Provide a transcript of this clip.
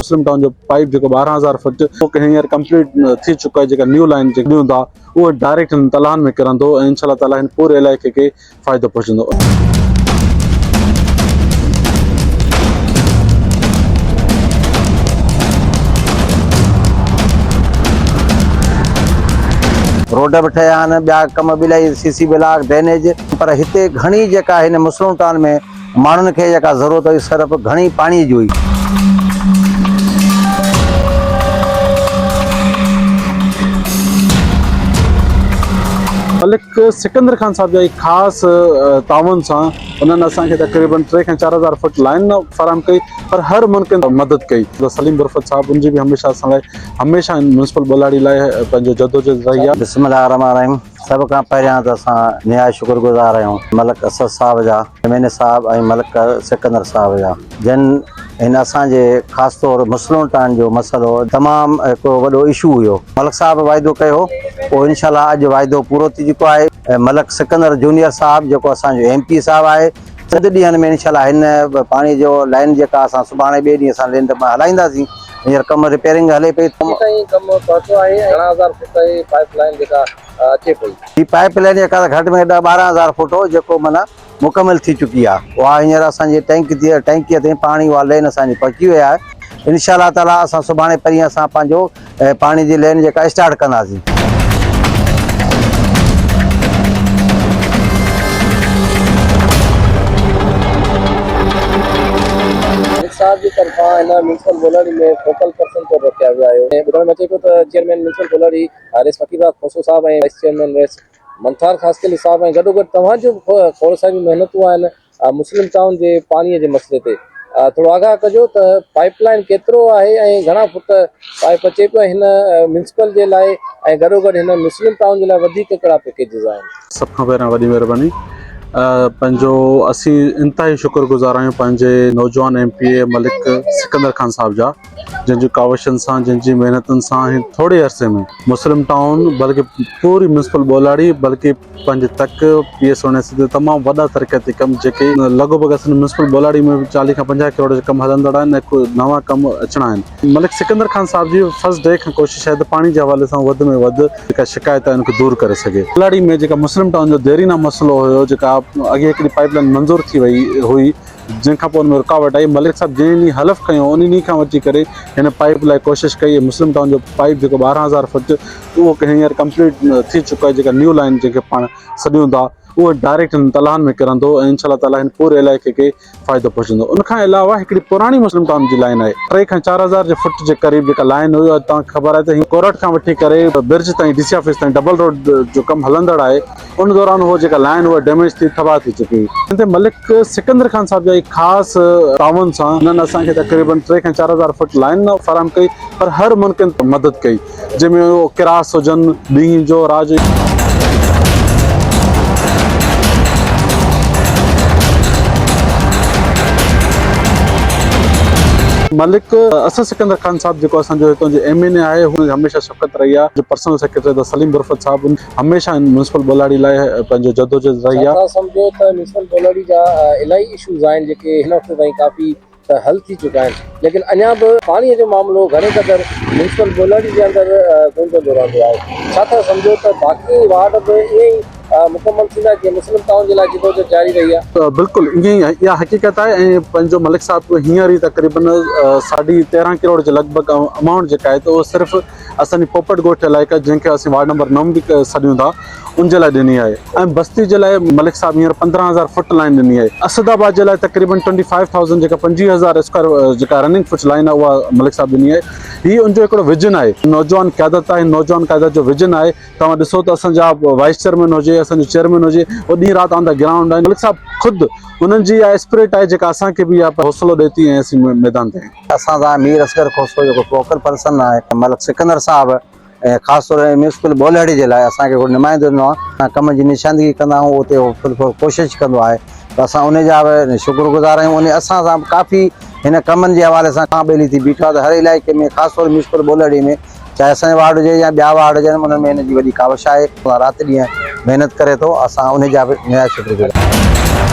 मुस्लिम town जो pipe जो 12,000 foot हींअर कंप्लीट थी चुका है। न्यू लाइन हूंदा वो डायरेक्ट तलाहन में किरंदो ऐं इंशाल्लाह ताला हिन पूरे इलाइक़े के फ़ाइदो पहुचंदो। रोड भी ठहिया आहिनि, ॿिया कम बि इलाही सीसी ब्लॉक ड्रेनेज, पर हिते घणी जेका हिन मुस्लिम टाउन में माण्हुनि खे जेका ज़रूरत हुई सिर्फ़ु घणी पाणी जी हुई। मलिक सिकंदर खान साहब जी ख़ासि ताउन सां उन्होंने असांखे तक़रीबन 3 खां 4,000 फुट लाइन फराहम कई, पर हर मुमकिन मदद कई। सलीम बुरफत साहब उनजी भी हमेशा असां लाइ हमेशा म्यूनसिपल बोलाड़ी लाइ पंहिंजो जदोजहद रही आहे। बिस्मिल्लाह रहमान रहीम। सभ खां पहिरियां त असां निहायत शुक्रगुज़ार आहियूं मलिक असद साहब जा, एमएनए साहब ऐं मलिक सिकंदर साहब जा, जिन हिन असांजे ख़ासि तौर मुस्लिम टाउन जो मसइलो तमामु हिकिड़ो वॾो इशू हुयो। मलिक साहब वाइदो कयो, पोइ इंशाल्लाह अॼु वाइदो पूरो थी चुको आहे। मलिक सिकंदर जूनियर साहब जेको असांजो MP साहब आहे, चंद ॾींहंनि में इंशाल्लाह हिन पाणी जो लाइन जेका असां सुभाणे ॿिए ॾींहं असां लाइन हलाईंदासीं। हींअर कम रिपेयरिंग हले पई। ही पाइप लाइन जेका घटि में घटि 12,000 फुट हो, जेको माना मुकमिल थी चुकी आहे। उहा हींअर असांजी टैंकीअ ते पाणी उहा लाइन असांजी पहुची वई आहे। इंशाल्लाह ताला असां सुभाणे परीहं असां पंहिंजो पाणी जी लाइन जेका स्टार्ट कंदासीं। साहब की तरफा म्यूनसिपल बोलाड़ी में फोकल पर्सन तौर रखिया विया आहियो। ॿुधण में अचे पियो त चेयरमैन म्यूनसिपल बोलाड़ी रेस फकीरा खोसो साहब ऐं वाइस चेयरमैन रेस मंथार ख़ासकली साहब ऐं गॾोगॾु तव्हांजो खोड़ सारियूं महिनतूं आहिनि मुस्लिम टाउन जे पाणीअ जे मसइले ते। थोरो आगाह कजो त पाइपलाइन केतिरो आहे ऐं घणा फुट पाइप अचे पियो हिन म्यूनसिपल जे लाइ, ऐं गॾोगॾु हिन मुस्लिम टाउन जे लाइ वधीक कहिड़ा पैकेजिस आहिनि। सभ खां पहिरियां वॾी महिरबानी। पंहिंजो असीं इंतिहाई शुक्रगुज़ार आहियूं पंहिंजे नौजवान MP मलिक सिकंदर खान साहब जा, जिन जी कावशनि सां, जिन जी महिनतुनि सां थोरे अरसे में मुस्लिम टाउन बल्कि पूरी म्यूनसिपल बोलाड़ी बल्कि पंहिंजे तक PS ते तमामु वॾा तरक़ियाती कम जेके लॻोभॻि असांजी म्यूनसिपल बोलाड़ी में 40 खां 50 करोड़ जो कम हलंदड़ आहिनि ऐं कोई नवां कम अचणा आहिनि। मलिक सिकंदर खान साहब जी फर्स्ट डे खां कोशिशि आहे त पाणी जे हवाले सां वधि में वधि जेका शिकायत आहे उनखे दूर करे सघे। बोलाड़ी में जेका मुस्लिम टाउन जो देरीना मसइलो हुयो, जेका अॻे हिकिड़ी पाइपलाइन मंज़ूर थी वई हुई, जिनखां पोइ उनमें रुकावट आई, मलिक साहब जंहिं ॾींहुं हलफ़ खयो उन ॾींहुं खां वठी करे हिन पाइप लाइ कोशिशि कई। मुस्लिम टाउन जो पाइप जेको 12,000 फुट उहो हींअर कंप्लीट थी चुको आहे। जेका न्यू लाइन जेके पाण सॾियूं था उहो डायरेक्ट तलाहन में किरंदो ऐं इंशाल्लाह ताला हिन पूरे इलाइक़े के फ़ाइदो पहुचंदो। उनखां अलावा हिकिड़ी पुराणी मुस्लिम टाउन जी लाइन आहे 3 खां 4,000 जे फुट जे क़रीब जेका लाइन हुई, तव्हांखे ख़बर आहे त हीअ कोरट खां वठी करे ब्रिज ताईं DC ऑफिस ताईं डबल रोड जो कमु हलंदड़ आहे। उन दौरान उहो जेका लाइन उहा डैमेज थी तबाह थी चुकी हुई। हिन ते मलिक सिकंदर खान साहब जी ख़ासि ताउन सां उन्हनि असांखे तक़रीबन 3 खां 4,000 फुट लाइन फराहम कई, पर हर मुमकिन मदद कई, जंहिंमें उहो किरास हुजनि, ॾींहं जो राति जो। मलिक असद सिकंदर खान साहब जेको असांजो हितां जो MNA आहे, हू हमेशा शफ़क़त रही आहे। जो पर्सनल सेक्रेटरी त सलीम बुरफत साहब हमेशा म्यूनसिपल बोलाड़ी लाइ पंहिंजो जदोजहद रही आहे। सम्झो त म्यूनसिपल बोलाड़ी जा इलाही इशूज़ आहिनि जेके हिन वक़्त ताईं काफ़ी हल थी चुका आहिनि, लेकिन अञा बि पाणीअ जो मामिलो घणे क़दुरु म्यूनसिपल बोलाड़ी जे अंदरि गूंजंदो रहंदो आहे। छा था सम्झो त बाक़ी वार्ड बि ईअं ई मुकमल थींदा जीअं मुस्लिम टाउन जे लाइ जदोजहद जारी रही आहे? बिल्कुलु ईअं ई इहा हक़ीक़त आहे। ऐं पंहिंजो मलिक साहब हींअर ई तक़रीबन 13.5 करोड़ जे लॻभॻि अमाउंट जेका आहे त उहो सिर्फ़ु असांजी पोपट ॻोठ इलाइक़ा, जंहिंखे असीं वार्ड नंबर 9 बि सॾियूं था, उन जे लाइ ॾिनी आहे। ऐं बस्ती जे लाइ मलिक साहब हींअर 15,000 फुट लाइन ॾिनी आहे। असदाबाद जे लाइ तक़रीबन 25,000 जेका 50,000 स्क्वायर जेका रनिंग फुट लाइन आहे उहा मलिक साहब ॾिनी आहे। हीअ उनजो हिकिड़ो विजन आहे, नौजवान क़यादत आहे, नौजवान क़यादत जो विजन आहे। तव्हां ॾिसो त असांजा वाइस चेयरमैन हुजे, असांजो चेयरमैन हुजे, उहो ॾींहुं राति ऑन द ग्राउंड आहिनि। मलिक साहब ख़ुदि उन्हनि जी इहा स्पिरिट आहे जेका असांखे बि इहा हौसलो ॾिए थी ऐं असीं मैदान ते आहियूं। असांजा मीर असगर खोसो जेको फोकल पर्सन आहे मलिक सिकंदर साहब, ऐं ख़ासि तौर ते म्यूनसिपल बोलाड़ी जे लाइ असांखे हिकिड़ो नुमाइंदो ॾिनो आहे। कम जी निशानदेही कंदा आहियूं, उते उहो कोशिशि कंदो आहे, त असां उनजा बि शुक्रगुज़ार आहियूं। उन असां सां काफ़ी हिन कमनि जे हवाले सां खां ॿेली थी बीठो आहे त हर इलाइक़े में, ख़ासि तौर म्यूनसिपल बोलाड़ी में, चाहे असांजो वार्ड हुजे या ॿिया वार्ड हुजनि, उन में हिन जी वॾी कावश आहे। राति ॾींहुं महिनत करे थो, असां उनजा बि निहायत शुक्रगुज़ार।